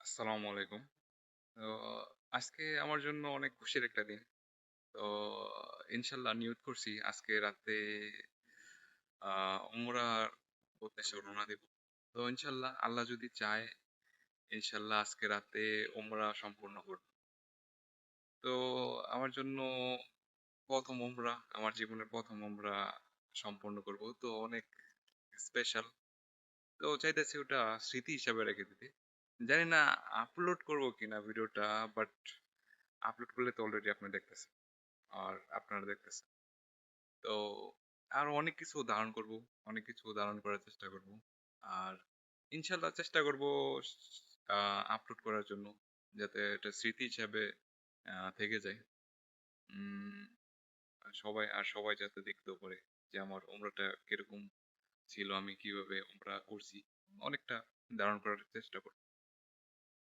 আসসালামু আলাইকুম। তো আজকে আমার জন্য অনেক খুশির একটা দিন। তো ইনশাল্লাহ নিয়ত করছি আজকে রাতে উমরার উদ্দেশ্যে রওনা দিব। তো ইনশাল্লাহ আল্লাহ যদি চায় ইনশাল্লাহ আজকে রাতে উমরা সম্পূর্ণ করব। তো আমার জন্য প্রথম উমরা, আমার জীবনের প্রথম উমরা সম্পন্ন করব। তো অনেক স্পেশাল। তো চাইতেছি ওটা স্মৃতি হিসাবে রেখে দিতে। জানি না আপলোড করব কিনা ভিডিওটা, বাট আপলোড করলে তো অলরেডি আপনি দেখতেছেন আর আপনারা দেখতেছেন। তো আরো অনেক কিছু ধারণ করব, অনেক কিছু ধারণ করার চেষ্টা করব। আর ইনশাল্লাহ চেষ্টা করব আপলোড করার জন্য, যাতে এটা স্মৃতি হিসাবে থেকে যায়। উম, আর সবাই যাতে দেখতেও পারে যে আমার উমরাটা কিরকম ছিল, আমি কিভাবে উমরা করছি, অনেকটা ধারণ করার চেষ্টা করব।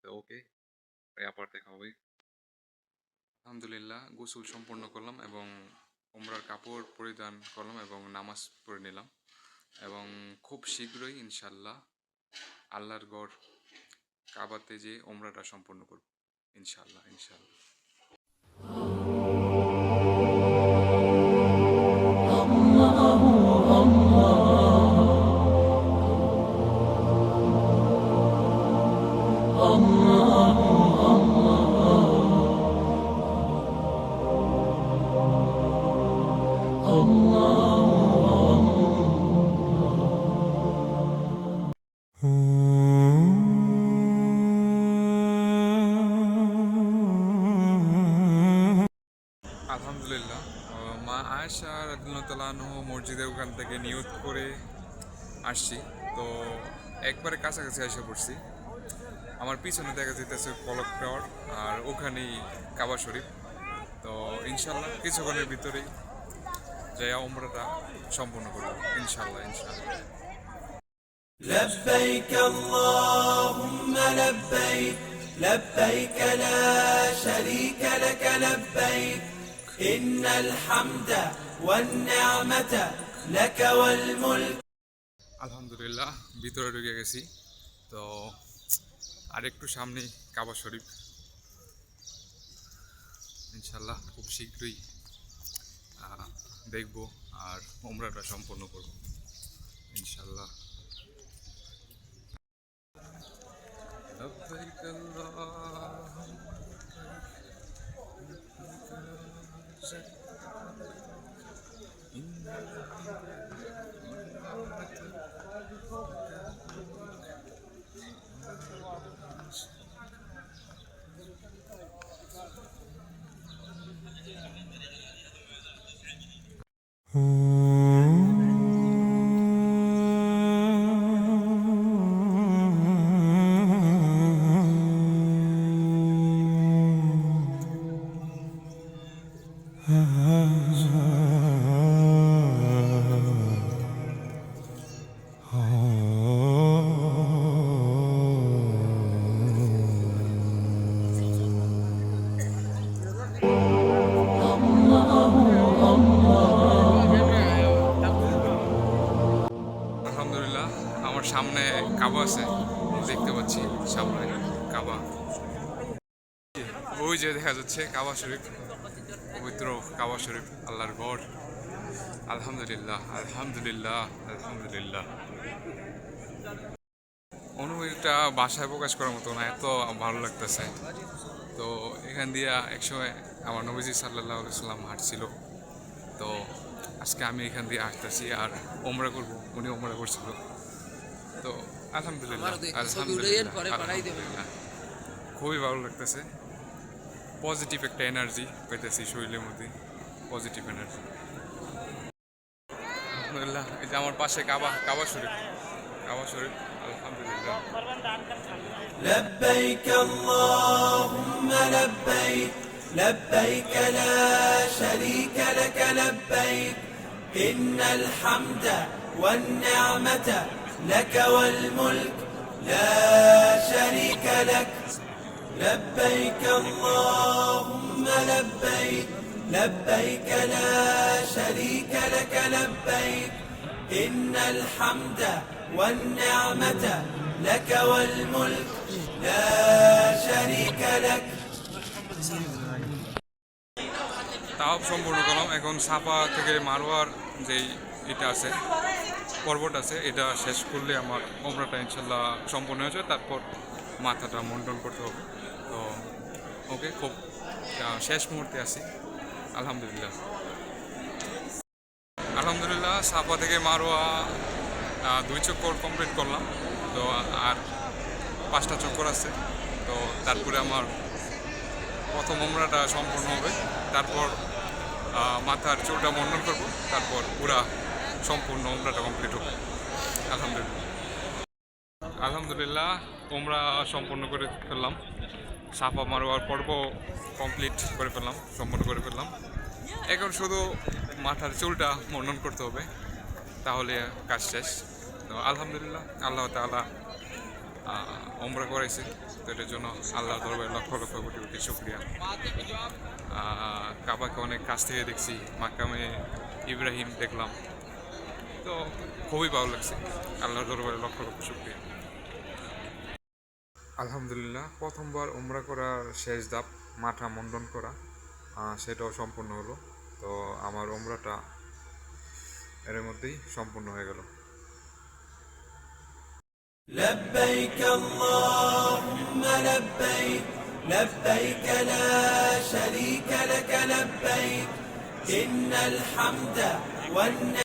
তো ওকে, আবার দেখা হবে। আলহামদুলিল্লাহ গোসল সম্পন্ন করলাম এবং উমরার কাপড় পরিধান করলাম এবং নামাজ পড়ে নিলাম এবং খুব শীঘ্রই ইনশাল্লাহ আল্লাহর গড় কাবাতে যে উমরাটা সম্পন্ন করব ইনশাল্লাহ ইনশাল্লাহ। আলহামদুলিল্লাহ মা আয়েশা রাদিয়াল্লাহু তাআলা আনহু মসজিদের ওখান থেকে নিয়ত করে আসছি। তো একবারে কাছাকাছি এসে পড়ছি। আমার পিছনে দেখা যেতেছে পলক টাওয়ার, আর ওখানেই কাবা শরীফ। তো ইনশাল্লাহ কিছুক্ষণের ভিতরেই যাই উমরাটা সম্পূর্ণ করবো ইনশাল্লাহ ইনশাল্লাহ। لبيك اللهم لبيك لبيك لا شريك لك لبيك إن الحمد والنعمة لك والملك আলহামদুলিল্লাহ ভিতরে ঢুকে গেছি। তো আর একটু সামনেই কাবা শরীফ। ইনশাল্লাহ খুব শীঘ্রই দেখবো আর উমরাটা সম্পন্ন করব ইনশাল্লাহ। لبيك اللهم আলহামদুলিল্লাহ আমার সামনে কাবা আছে, দেখতে পাচ্ছি সামনে কাবা। ওই যে দেখা যাচ্ছে কাবা শরীফ, পবিত্র কাবা শরীফ, আল্লাহর গড়। আলহামদুলিল্লাহ আলহামদুলিল্লাহ আলহামদুলিল্লাহ। অনুভূতিটা ভাষায় প্রকাশ করার মতো না, এত ভালো লাগতেছে। তো এখান দিয়ে একসময় আমার নবীজি সাল্লাল্লাহু আলাইহি সাল্লাম হাঁটছিল। তো আজকে আমি এখান দিয়ে আসতেছি আর ওমরা করবো, উনি ওমরা করছিল। তো আলহামদুলিল্লাহ আলহামদুলিল্লাহ খুবই ভালো লাগতেছে। পজিটিভ একটা এনার্জি পেতেছি শরীরের মধ্যে, পজিটিভ এনার্জি। আলহামদুলিল্লাহ এই যে আমার পাশে কাবা, কাবা শরীফ, কাবা শরীফ। আলহামদুলিল্লাহ। لبيك اللهم لبيك لبيك لا شريك لك لبيك إن الحمد والنعمة لك والملك لا شريك لك لبيك اللهم لبيك لبيك لا شريك لك لبيك إن الحمد والنعمة لك والملك لا شريك لك তাও সম্পূর্ণ করলাম। এখন সাফা থেকে মারোয়ার যেই এটা আছে পর্বত আছে, এটা শেষ করলে আমার ওমরাটা ইনশাল্লাহ সম্পূর্ণ হয়ে যায়। তারপর মাথাটা মন্ডন করতে হবে। তো ওকে, খুব শেষ মুহূর্তে আছি। আলহামদুলিল্লাহ আলহামদুলিল্লাহ সাফা থেকে মারোয়া 2 চক্কর কমপ্লিট করলাম। তো আর 5টা চক্কর আছে। তো তারপরে আমার প্রথম ওমরাটা সম্পূর্ণ হবে। তারপর মাথার চুলটা মন্ডন করব, তারপর পুরা সম্পূর্ণ ওমরাটা কমপ্লিট হবে। আলহামদুলিল্লাহ আলহামদুলিল্লাহ ওমরা সম্পূর্ণ করে ফেললাম। সাফা মারোয়ার পর্ব কমপ্লিট করে ফেললাম, সম্পূর্ণ করে ফেললাম। এখন শুধু মাথার চুলটা মন্ডন করতে হবে, তাহলে কাজ শেষ। তো আলহামদুলিল্লাহ আল্লাহ তাআলা ওমরা করাইছে, তো এটার জন্য আল্লাহ দরবারে লক্ষ লক্ষ কোটি কোটি শুকরিয়া। কাবাকে অনেক কাছ থেকে দেখছি, মাকামে ইব্রাহিম দেখলাম, তো খুবই ভালো লাগছে। আল্লাহর দরবারে লক্ষ লক্ষ শুকরিয়া। আলহামদুলিল্লাহ প্রথমবার ওমরা করার শেষ ধাপ মাথা মন্ডন করা, সেটাও সম্পূর্ণ হলো। তো আমার ওমরাটা এর মধ্যেই সম্পূর্ণ হয়ে গেল। لبيك اللهم لبيك لبيك لا شريك لك لبيك إن الحمد والنعمة